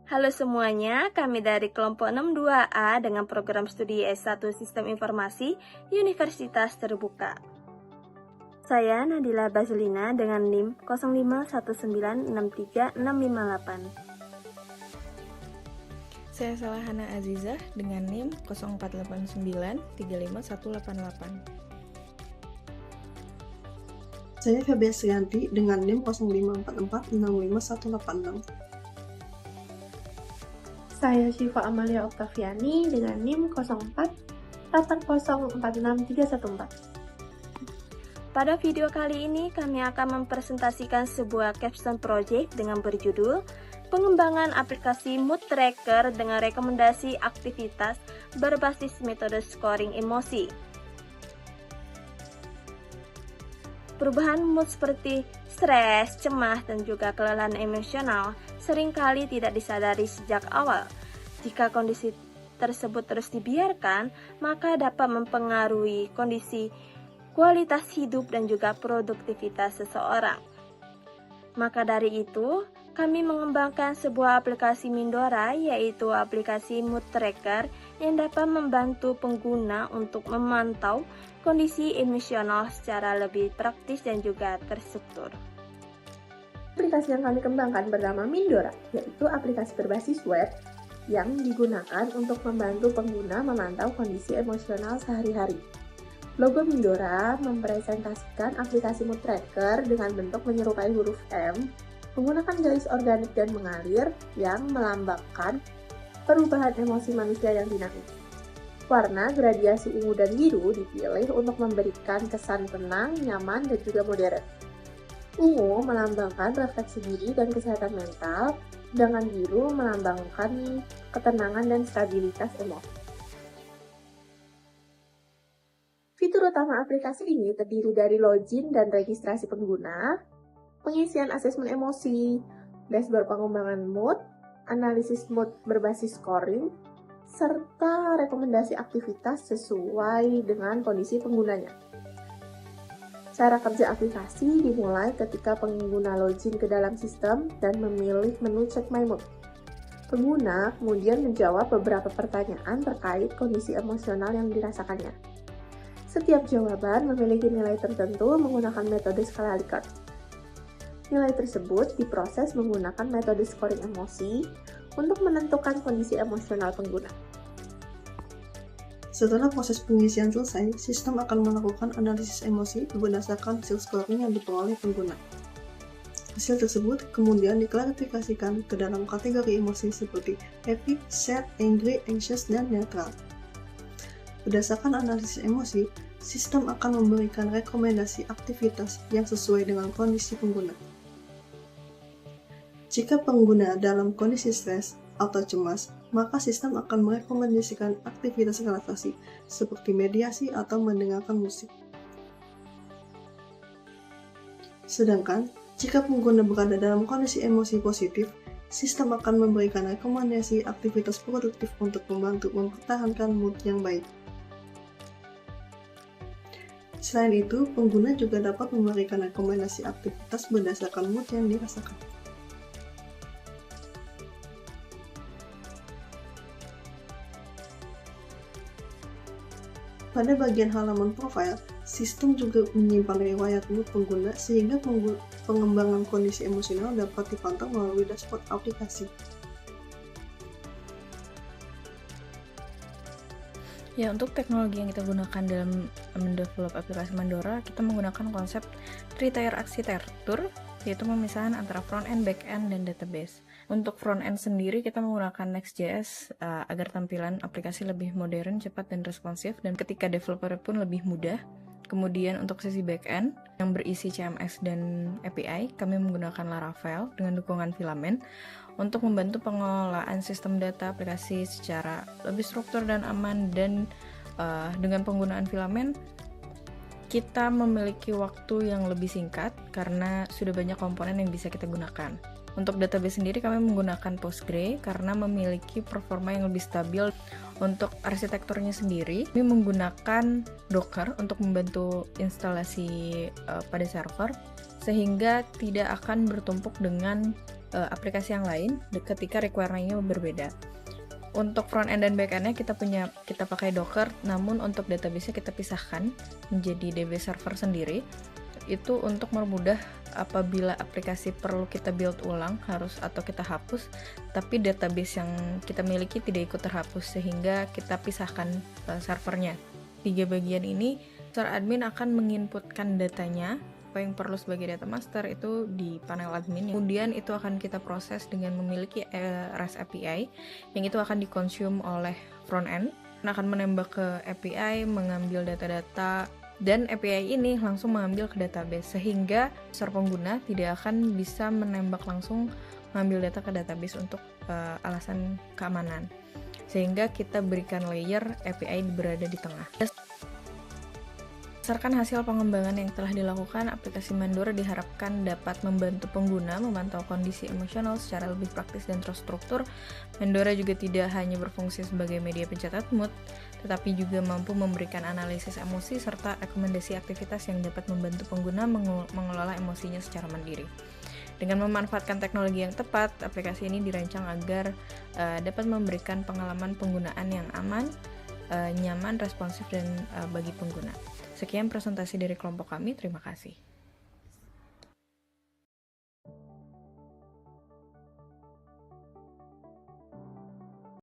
Halo semuanya, kami dari kelompok 62A dengan program studi S1 Sistem Informasi Universitas Terbuka. Saya Nadila Bazlina dengan NIM 051963658. Saya Salahana Azizah dengan NIM 04889351188. Saya Febia Srianti dengan NIM 054465186. Saya Syifa Amalia Oktaviani dengan NIM 0480463114. Pada video kali ini kami akan mempresentasikan sebuah capstone project dengan berjudul Pengembangan aplikasi Mood Tracker dengan rekomendasi aktivitas berbasis metode scoring emosi. Perubahan mood seperti stres, cemas, dan juga kelelahan emosional seringkali tidak disadari sejak awal. Jika kondisi tersebut terus dibiarkan, maka dapat mempengaruhi kondisi kualitas hidup dan juga produktivitas seseorang. Maka dari itu, kami mengembangkan sebuah aplikasi Mindora, yaitu aplikasi Mood Tracker yang dapat membantu pengguna untuk memantau kondisi emosional secara lebih praktis dan juga terstruktur. Aplikasi yang kami kembangkan bernama Mindora, yaitu aplikasi berbasis web yang digunakan untuk membantu pengguna memantau kondisi emosional sehari-hari. Logo Mindora mempresentasikan aplikasi Mood Tracker dengan bentuk menyerupai huruf M, menggunakan garis organik dan mengalir yang melambangkan perubahan emosi manusia yang dinamis. Warna gradiasi ungu dan biru dipilih untuk memberikan kesan tenang, nyaman, dan juga modern. Ungu melambangkan refleksi diri dan kesehatan mental, sedangkan biru melambangkan ketenangan dan stabilitas emosi. Fitur utama aplikasi ini terdiri dari login dan registrasi pengguna, pengisian asesmen emosi, dashboard pengembangan mood, analisis mood berbasis scoring, serta rekomendasi aktivitas sesuai dengan kondisi penggunanya. Cara kerja aplikasi dimulai ketika pengguna login ke dalam sistem dan memilih menu Check My Mood. Pengguna kemudian menjawab beberapa pertanyaan terkait kondisi emosional yang dirasakannya. Setiap jawaban memiliki nilai tertentu menggunakan metode skala Likert. Nilai tersebut diproses menggunakan metode scoring emosi untuk menentukan kondisi emosional pengguna. Setelah proses pengisian selesai, sistem akan melakukan analisis emosi berdasarkan hasil scoring yang diperoleh pengguna. Hasil tersebut kemudian diklasifikasikan ke dalam kategori emosi seperti happy, sad, angry, anxious, dan neutral. Berdasarkan analisis emosi, sistem akan memberikan rekomendasi aktivitas yang sesuai dengan kondisi pengguna. Jika pengguna dalam kondisi stres atau cemas, maka sistem akan merekomendasikan aktivitas relaksasi seperti mediasi atau mendengarkan musik. Sedangkan, jika pengguna berada dalam kondisi emosi positif, sistem akan memberikan rekomendasi aktivitas produktif untuk membantu mempertahankan mood yang baik. Selain itu, pengguna juga dapat memberikan rekomendasi aktivitas berdasarkan mood yang dirasakan. Pada bagian halaman profil, sistem juga menyimpan riwayat mood pengguna sehingga pengembangan kondisi emosional dapat dipantau melalui dashboard aplikasi. Ya, untuk teknologi yang kita gunakan dalam mendevelop aplikasi Mindora, kita menggunakan konsep three-tier arsitektur, yaitu pemisahan antara front-end, back-end, dan database. Untuk front-end sendiri, kita menggunakan Next.js agar tampilan aplikasi lebih modern, cepat, dan responsif, dan ketika developer pun lebih mudah. Kemudian untuk sisi back-end yang berisi CMS dan API, kami menggunakan Laravel dengan dukungan Filament untuk membantu pengelolaan sistem data aplikasi secara lebih struktur dan aman. Dan dengan penggunaan Filament, kita memiliki waktu yang lebih singkat karena sudah banyak komponen yang bisa kita gunakan. Untuk database sendiri kami menggunakan Postgre karena memiliki performa yang lebih stabil. Untuk arsitekturnya sendiri, kami menggunakan Docker untuk membantu instalasi pada server, sehingga tidak akan bertumpuk dengan aplikasi yang lain ketika requirement-nya berbeda. Untuk front end dan back end-nya kita pakai Docker, namun untuk database-nya kita pisahkan menjadi DB server sendiri. Itu untuk mempermudah apabila aplikasi perlu kita build ulang atau kita hapus, tapi database yang kita miliki tidak ikut terhapus, sehingga kita pisahkan servernya. 3 bagian ini, user admin akan menginputkan datanya, apa yang perlu sebagai data master itu di panel admin. Kemudian itu akan kita proses dengan memiliki REST API yang itu akan dikonsum oleh front end, akan menembak ke API, mengambil data-data, dan API ini langsung mengambil ke database, sehingga user pengguna tidak akan bisa menembak langsung mengambil data ke database untuk alasan keamanan, sehingga kita berikan layer API berada di tengah. Berdasarkan hasil pengembangan yang telah dilakukan, aplikasi Mandora diharapkan dapat membantu pengguna memantau kondisi emosional secara lebih praktis dan terstruktur. Mandora juga tidak hanya berfungsi sebagai media pencatat mood, tetapi juga mampu memberikan analisis emosi serta rekomendasi aktivitas yang dapat membantu pengguna mengelola emosinya secara mandiri. Dengan memanfaatkan teknologi yang tepat, aplikasi ini dirancang agar dapat memberikan pengalaman penggunaan yang aman, nyaman, responsif, dan bagi pengguna. Sekian presentasi dari kelompok kami, terima kasih.